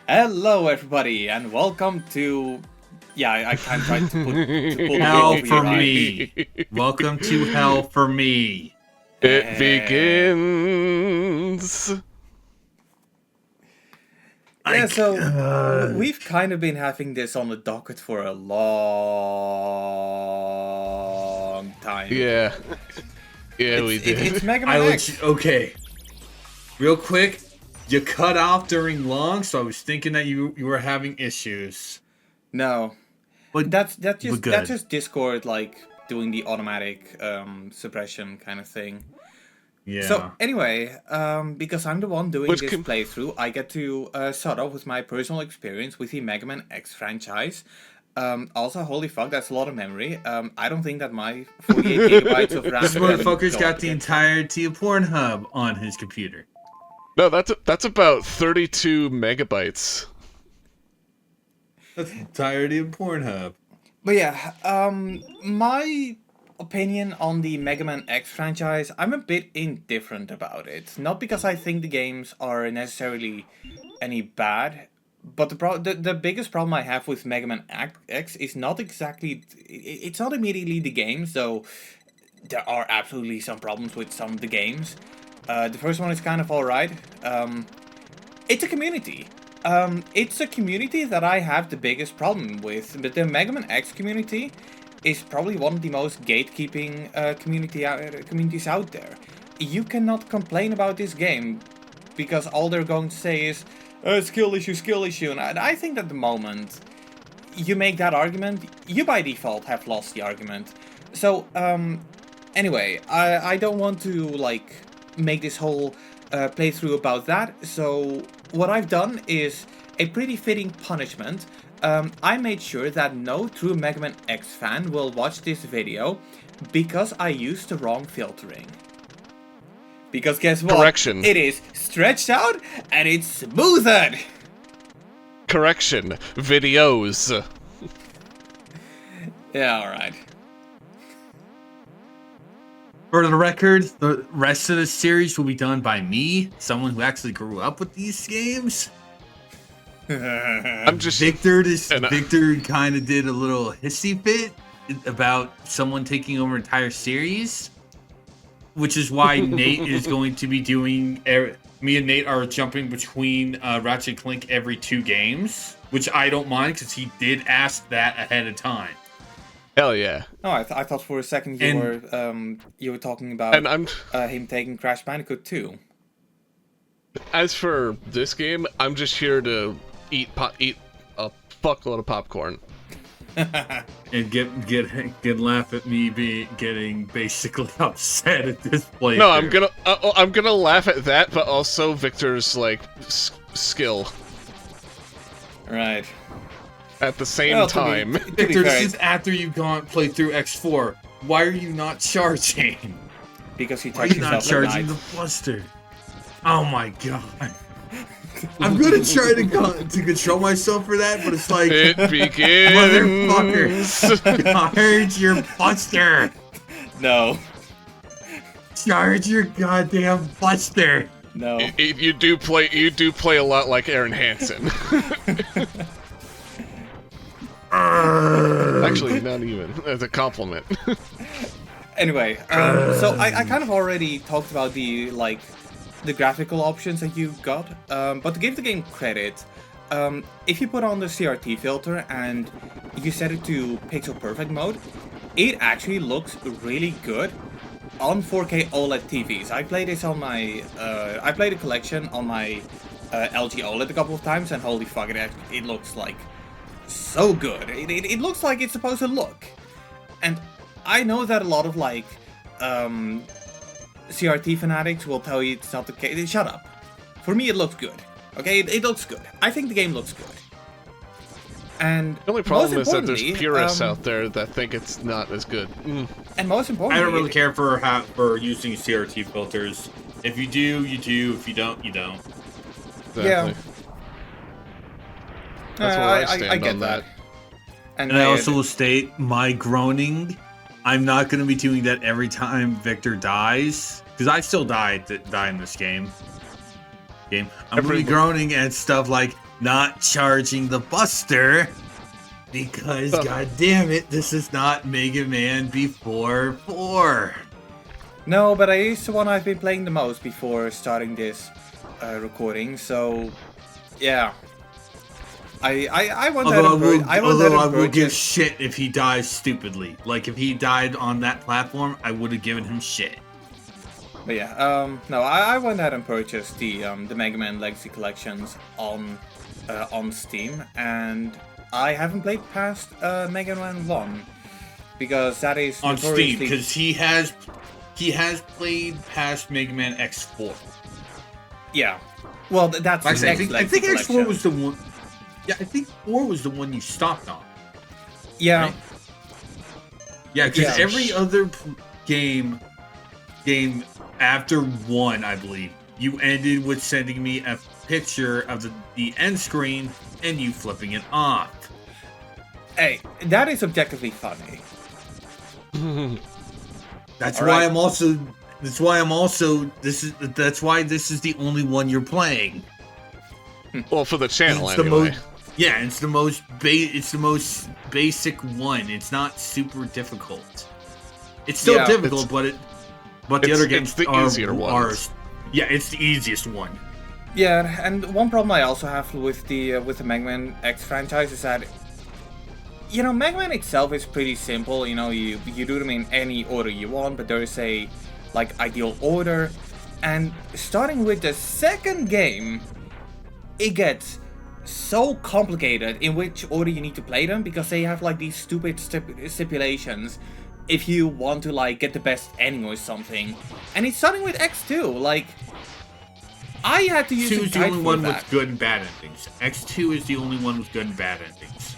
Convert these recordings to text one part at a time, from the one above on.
Hello, everybody, and welcome to. Yeah, I can't try to pull the Hell over for your eye. me. Welcome to hell for me. It begins. Yeah, so we've kind of been having this on the docket for a long time. Yeah. Yeah, we did. It's Mega Man X. Okay. Real quick, you cut off during long, so I was thinking that you were having issues. No, But that's good. just Discord like doing the automatic suppression kind of thing. Yeah. So anyway, because I'm the one doing Which this playthrough, I get to start off with my personal experience with the Mega Man X franchise. Also, holy fuck, that's a lot of memory. I don't think that my 48 gigabytes of RAM. This motherfucker's can got the entirety of Pornhub on his computer. No, that's about 32 megabytes. That's the entirety of Pornhub. But yeah, my opinion on the Mega Man X franchise, I'm a bit indifferent about it. Not because I think the games are necessarily any bad, but the biggest problem I have with Mega Man X is not exactly... It's not immediately the games, though there are absolutely some problems with some of the games. The first one is kind of alright. It's a community. It's a community that I have the biggest problem with. But the Mega Man X community is probably one of the most gatekeeping communities out there. You cannot complain about this game because all they're going to say is skill issue. And I think at the moment you make that argument, you by default have lost the argument. So anyway, I don't want to like make this whole playthrough about that. So what I've done is a pretty fitting punishment. I made sure that no true Mega Man X fan will watch this video because I used the wrong filtering. Because guess what? Correction. It is stretched out and it's smoothed. Correction. Videos. Yeah, alright. For the record, the rest of the series will be done by me, someone who actually grew up with these games. I'm just... Victor kind of did a little hissy fit about someone taking over entire series, which is why Nate is going to be doing... Me and Nate are jumping between Ratchet and Clank every 2 games, which I don't mind because he did ask that ahead of time. Hell yeah. Oh, I thought for a second you were talking about him taking Crash Bandicoot 2. As for this game, I'm just here to eat a fuckload of popcorn. And get laugh at me getting basically upset at this place. No, I'm gonna laugh at that, but also Victor's like skill Right. at the same time. Victor, this is after you've played through X4. Why are you not charging? Because he Why are touched you not himself at charging night. the Buster? Oh my god. I'm gonna try to control myself for that, but it's like, It begins. motherfucker, charge your Buster. No. Charge your goddamn Buster. No. You do play a lot like Aaron Hansen. Actually, not even. As a compliment. Anyway, so I kind of already talked about the graphical options that you got, but to give the game credit, if you put on the CRT filter and you set it to pixel perfect mode, it actually looks really good on 4K OLED TVs. I played this on my, I played a collection on my LG OLED a couple of times, and holy fuck, it looks like so good. It looks like it's supposed to look. And I know that a lot of like CRT fanatics will tell you it's not the case. Shut up. For me, it looks good. Okay, it looks good. I think the game looks good. And The only problem is that there's purists out there that think it's not as good. And most importantly, I don't really care for using CRT filters. If you do, you do. If you don't, you don't. Exactly. Yeah. That's where I stand get on that. And I also will state my groaning. I'm not going to be doing that every time Victor dies, because I still die in this game. I'm going to be groaning at stuff like, not charging the Buster because, god damn it, this is not Mega Man before 4. No, but it is the one I've been playing the most before starting this recording, so yeah. I want that. Although I will give shit if he dies stupidly. Like if he died on that platform, I would have given him shit. But yeah, no, I went ahead and purchased the Mega Man Legacy Collections on Steam, and I haven't played past Mega Man 1 because that is on Steam because he has played past Mega Man X4. Yeah, well that's I think X4 was the one. Yeah, I think 4 was the one you stopped on. Yeah. Right? Yeah, because every other game after 1, I believe, you ended with sending me a picture of the end screen and you flipping it off. Hey, that is objectively funny. That's why this is the only one you're playing. Well, for the channel anyway. It's the most basic one. It's not super difficult. It's still difficult, but the other games the easier ones. Yeah, it's the easiest one. Yeah, and one problem I also have with the Mega Man X franchise is that, you know, Mega Man itself is pretty simple. You know, you do them in any order you want, but there is a like ideal order. And starting with the second game, it gets so complicated in which order you need to play them because they have like these stupid stipulations if you want to like get the best ending or something. And it's starting with X2, like I had to use 2 is the only one with good and bad endings. X2 is the only one with good and bad endings.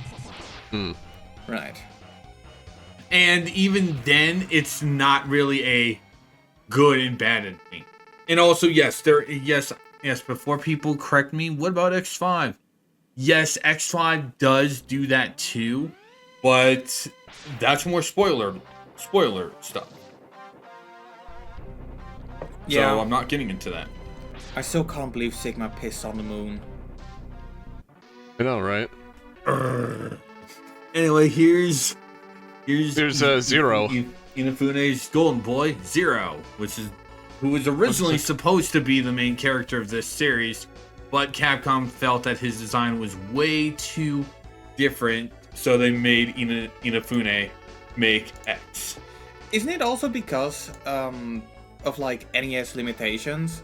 Right. And even then, it's not really a good and bad ending. And also, yes, before people correct me, what about X5? Yes, X5 does do that too, but that's more spoiler stuff. Yeah. So I'm not getting into that. I still can't believe Sigma pissed on the moon. I know, right? Anyway, here's Zero. Inafune's golden boy, Zero, who was originally supposed to be the main character of this series, but Capcom felt that his design was way too different, so they made Inafune make X. Isn't it also because of like NES limitations?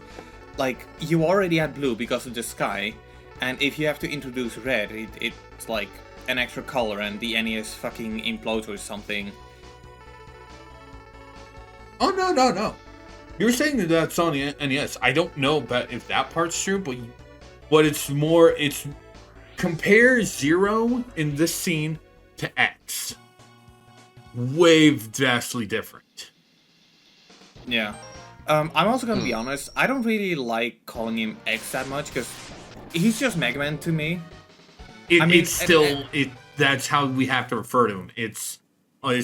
Like you already had blue because of the sky, and if you have to introduce red, it's like an extra color, and the NES fucking implodes or something. Oh no! You're saying that that's on the NES. I don't know if that part's true, but it's compare Zero in this scene to X. Way vastly different. Yeah. I'm also gonna be honest, I don't really like calling him X that much, because he's just Mega Man to me. That's how we have to refer to him. It's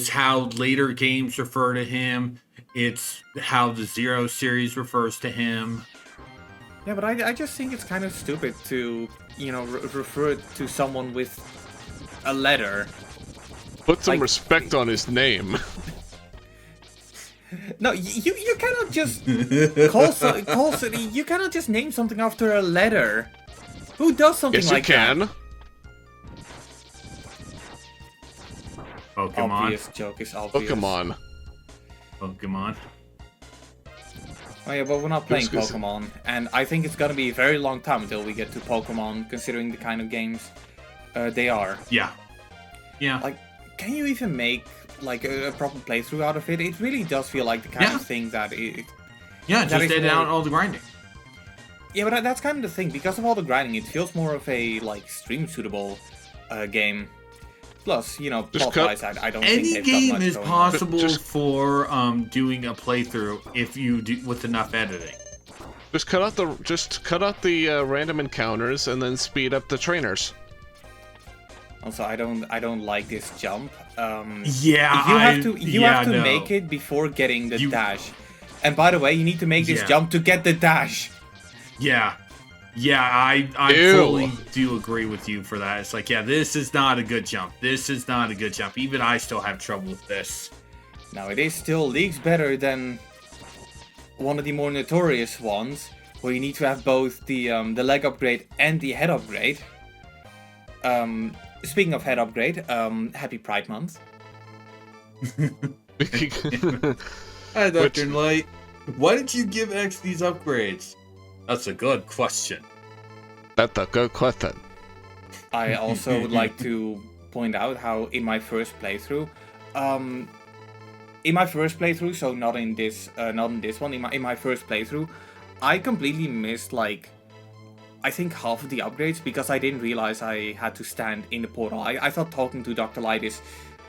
how later games refer to him. It's how the Zero series refers to him. Yeah, but I just think it's kind of stupid to, you know, refer to someone with a letter. Put some respect on his name. No, you cannot just you cannot just name something after a letter. Who does something like that? Yes, you can. Pokemon. Obvious joke is obvious. Pokemon. Oh yeah, but we're not playing Pokemon, and I think it's gonna be a very long time until we get to Pokemon, considering the kind of games they are. Yeah. Like, can you even make like a proper playthrough out of it? It really does feel like the kind of thing that it. Yeah, just edit out all the grinding. Yeah, but that's kind of the thing. Because of all the grinding, it feels more of a like stream suitable game. Plus, you know, plot-wise, I don't think they've got much going on. Any game is possible for doing a playthrough if you do with enough editing. Just cut out the random encounters and then speed up the trainers. Also, I don't like this jump. You have to make it before getting the dash. And by the way, you need to make this jump to get the dash. Yeah. Yeah, I Ew. fully do agree with you for that. It's like, yeah, this is not a good jump. This is not a good jump. Even I still have trouble with this. Now it is still leagues better than one of the more notorious ones, where you need to have both the leg upgrade and the head upgrade. Speaking of head upgrade, happy Pride Month. Hi, Dr. Light. Why did you give X these upgrades? That's a good question. That's a good question. I also would like to point out how in my first playthrough, so not in this one, in my first playthrough, I completely missed like, I think half of the upgrades because I didn't realize I had to stand in the portal. I thought talking to Dr. Light is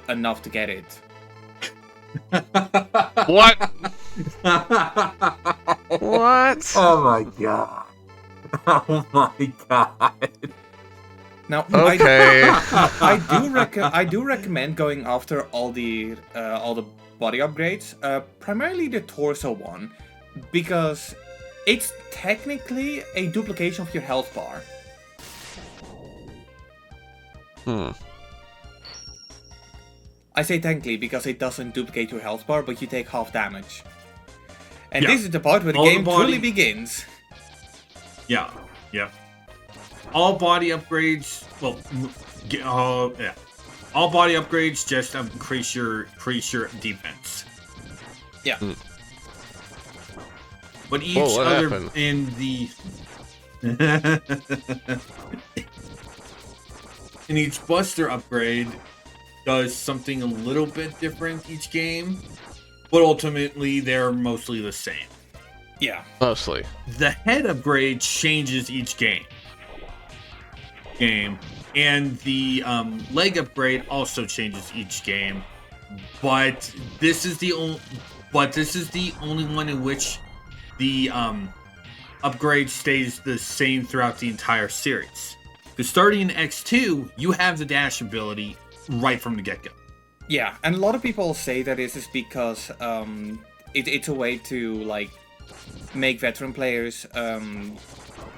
enough to get it. What? What? Oh my god. Oh my god. Now, Okay. I do recommend going after all the body upgrades, primarily the torso one, because it's technically a duplication of your health bar. I say technically because it doesn't duplicate your health bar, but you take half damage. And this is the part where the game truly begins. Yeah, yeah. All body upgrades, well, yeah. All body upgrades just increase your defense. Yeah. But each Whoa, what other happened? in the in each Buster upgrade does something a little bit different each game, but ultimately they're mostly the same. Yeah. Mostly. The head upgrade changes each game, and the leg upgrade also changes each game. But this is the only one in which the upgrade stays the same throughout the entire series. Because starting in X2, you have the dash ability right from the get-go. Yeah, and a lot of people say that this is because it's a way to like make veteran players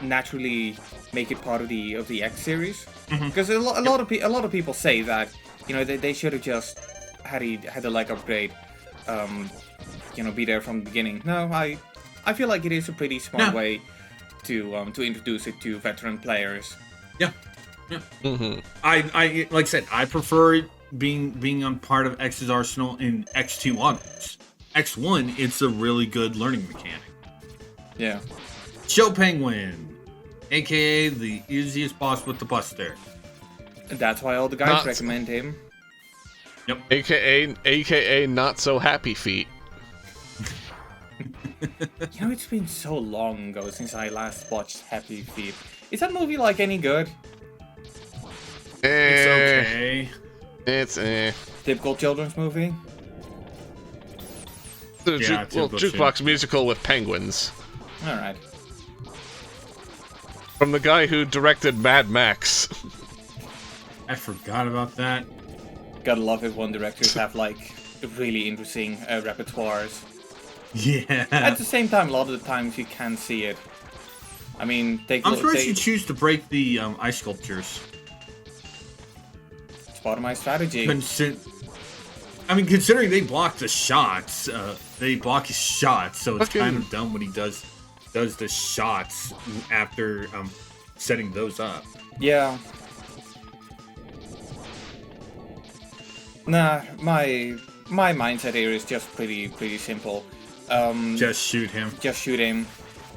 naturally make it part of the X series. Because a lot of people say that, you know, they should have just had the leg upgrade, be there from the beginning. No, I feel like it is a pretty smart way to introduce it to veteran players. Yeah. I like I said, I prefer it being on part of X's arsenal in X2 onwards. X1, it's a really good learning mechanic. Yeah. Joe Penguin, aka the easiest boss with the Buster. And that's why all the guys recommend him. Yep. AKA not so happy feet. You know, it's been so long ago since I last watched Happy Feet. Is that movie like any good? It's okay. It's Typical children's movie? Jukebox musical with penguins. Alright. From the guy who directed Mad Max. I forgot about that. Gotta love it when directors have like really interesting repertoires. Yeah. At the same time, a lot of the times you can see it. I mean, I'm surprised you choose to break the ice sculptures. It's part of my strategy. Considering they block the shots, so it's kind of dumb when he does the shots after setting those up. Yeah. Nah, my mindset here is just pretty simple. Just shoot him. Just shoot him.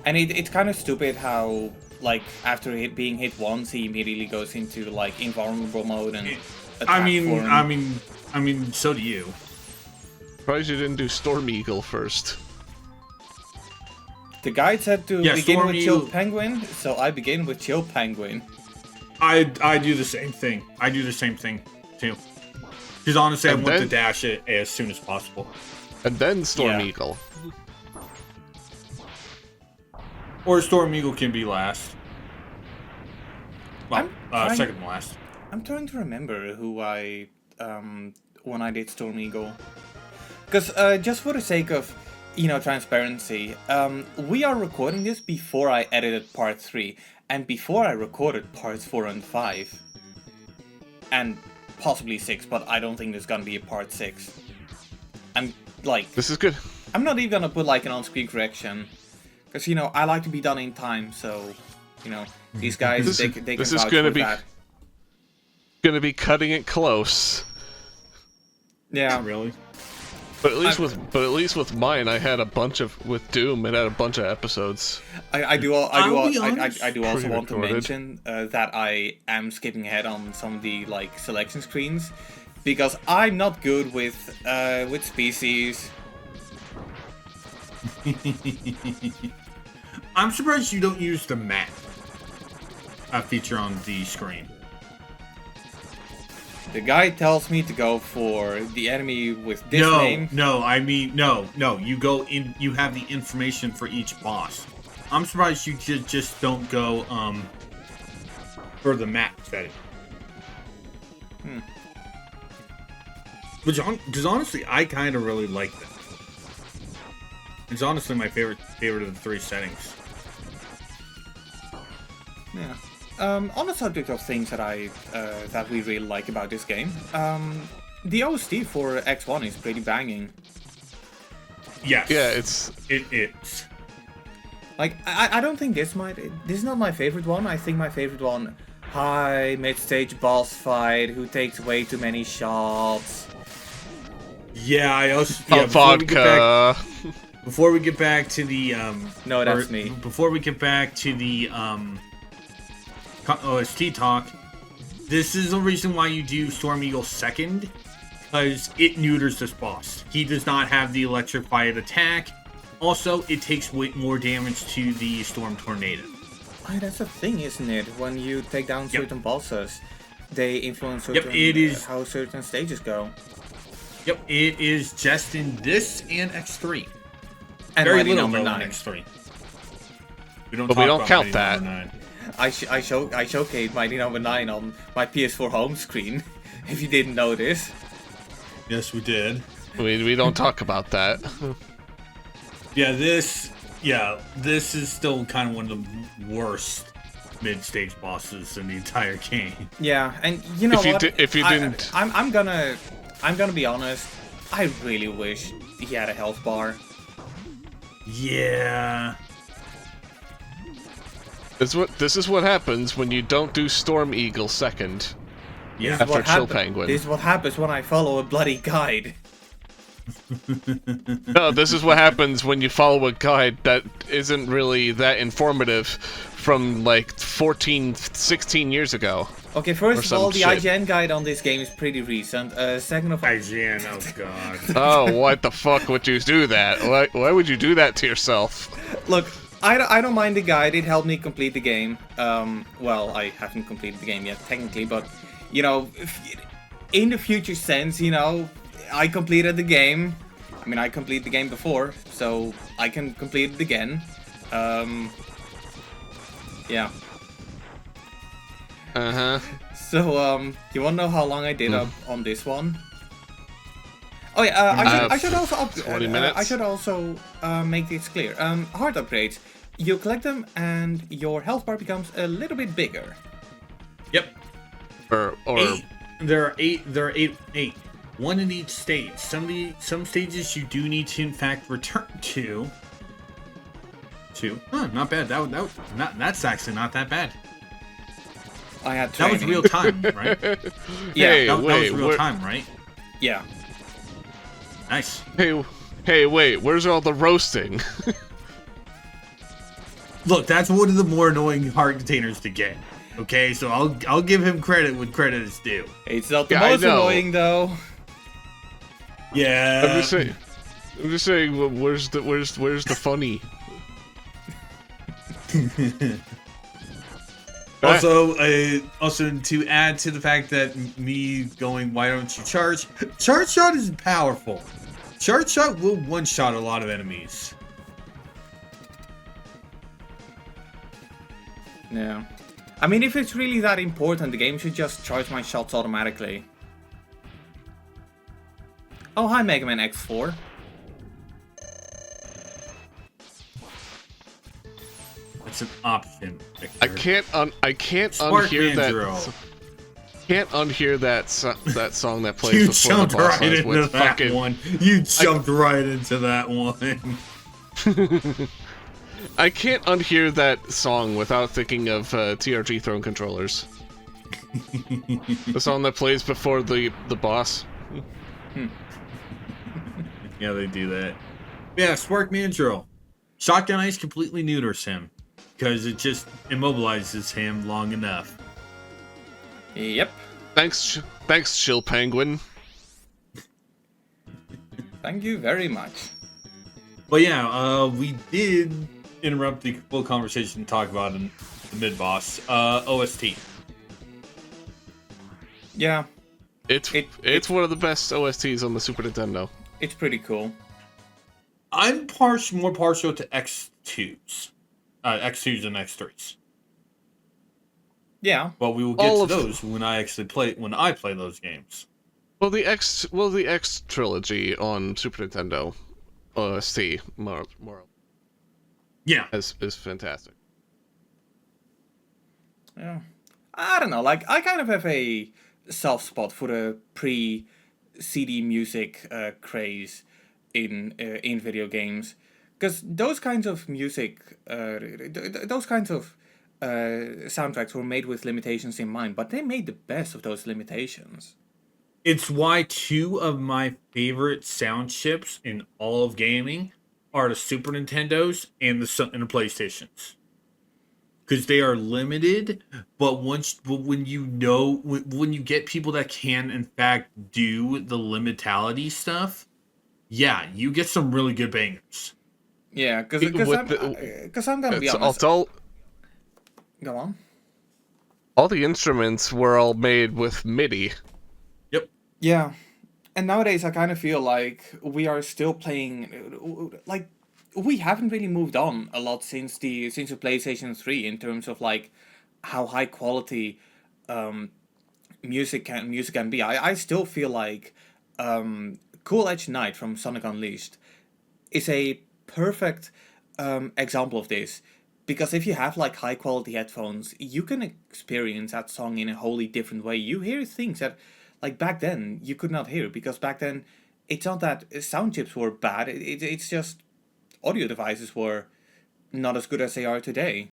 And it's kind of stupid how, like, after being hit once, he immediately goes into, like, invulnerable mode and attack I mean, so do you. Surprised you didn't do Storm Eagle first. The guide said to begin Storm with Eagle. Chill Penguin, so I begin with Chill Penguin. I do the same thing. I do the same thing, too. Because honestly, I want to dash it as soon as possible. And then Storm Eagle. Or Storm Eagle can be last. Well, second to last. I'm trying to remember who I when I did Storm Eagle. Because just for the sake of transparency. We are recording this before I edited part 3, and before I recorded parts 4 and 5. And possibly 6, but I don't think there's gonna be a part 6. I'm like... This is good. I'm not even gonna put like an on-screen correction. Because, I like to be done in time, so... these guys, they can this is vouch gonna for be that. Gonna be cutting it close. Yeah. Really? But at least with mine, I had a bunch of Doom. It had a bunch of episodes. I do also want to Pre-recorded. mention that I am skipping ahead on some of the selection screens because I'm not good with species. I'm surprised you don't use the map feature on the screen. The guy tells me to go for the enemy with this name. No, you go in, you have the information for each boss. I'm surprised you just don't go, for the map setting. Because honestly, I kind of really like that. It's honestly my favorite of the 3 settings. Yeah. On the subject of things that we really like about this game, the OST for X1 is pretty banging. Yes. Yeah, it is. I don't think this is not my favorite one. I think my favorite one, high mid-stage boss fight who takes way too many shots. Yeah, I also vodka. Before we get back to the No, that's me. Before we get back to the OST talk, this is the reason why you do Storm Eagle second, because it neuters this boss. He does not have the electrified attack. Also, it takes way more damage to the Storm Tornado. Oh, that's the thing, isn't it? When you take down certain bosses, they influence how certain stages go. Yep, it is just in this and X3. And Very Mighty little number in 9. X3. But we don't count that. I showcased Mighty number 9 on my PS4 home screen. If you didn't notice. Yes, we did. We don't talk about that. This is still kind of one of the worst mid-stage bosses in the entire game. Yeah, and you know didn't, I'm gonna be honest. I really wish he had a health bar. Yeah. This is what happens when you don't do Storm Eagle second. Yeah. After Chill Penguin. This is what happens when I follow a bloody guide. No, this is what happens when you follow a guide that isn't really that informative from 14, 16 years ago. Okay, first of all, the IGN guide on this game is pretty recent. Second of all... IGN, oh god. Oh, what the fuck would you do that? Why would you do that to yourself? Look, I don't mind the guide, it helped me complete the game. Well, I haven't completed the game yet, technically, but, in the future sense, I completed the game. I mean, I completed the game before, so I can complete it again. Yeah. Uh-huh. So, you wanna know how long I did up on this one? Oh yeah, I should also 20 minutes. I should also make this clear. Heart upgrades. You collect them, and your health bar becomes a little bit bigger. Yep. Or There are eight. One in each stage. Some stages you do need to in fact return to. Huh, not bad. That's actually not that bad. I had that was training. real time, right? Yeah, Hey, that wait, was real time, right? yeah. Nice. Hey, wait, where's all the roasting? Look, that's one of the more annoying heart containers to get. Okay, so I'll give him credit when credit is due. It's not the Yeah, I most know. annoying though. Yeah. I'm just saying, well, where's the funny? Also to add to the fact that me going, why don't you charge? Charge shot is powerful. Charge shot will one-shot a lot of enemies. Yeah. I mean, if it's really that important, the game should just charge my shots automatically. Oh, hi, Mega Man X4. It's an option, Victor. I can't Spark unhear Mandrill. that. Can't unhear that song that plays You before the jumped boss right fight into with that fucking. one. You jumped right into that one. I can't unhear that song without thinking of TRG Throne Controllers. The song that plays before the boss. Yeah, they do that. Yeah, Spark Mandrill. Shotgun Ice completely neuters him because it just immobilizes him long enough. Yep. Thanks, Chill Penguin. Thank you very much. But yeah, we did interrupt the full conversation to talk about the mid-boss. OST. Yeah, It's one of the best OSTs on the Super Nintendo. it's pretty cool. I'm more partial to X2s. X2s and X3s. Yeah. But we will get to those when I play those games. Well, the X trilogy on Super Nintendo OST more Yeah. is fantastic. Yeah. I don't know, like, I kind of have a soft spot for the pre-CD music craze in video games. Because those kinds of music, those kinds of soundtracks were made with limitations in mind, but they made the best of those limitations. It's why two of my favorite sound chips in all of gaming are the Super Nintendos and the PlayStations. Because they are limited, but when you get people that can in fact do the limitality stuff, yeah, you get some really good bangers. Yeah, because I'm gonna be honest. All Go on. all the instruments were all made with MIDI. Yep. Yeah, and nowadays I kind of feel like we are still playing, like, we haven't really moved on a lot since the PlayStation 3 in terms of like how high quality music can be. I still feel like Cool Edge Knight from Sonic Unleashed is a perfect example of this. Because if you have like high quality headphones, you can experience that song in a wholly different way. You hear things that, like, back then you could not hear, because back then it's not that sound chips were bad. It's just audio devices were not as good as they are today.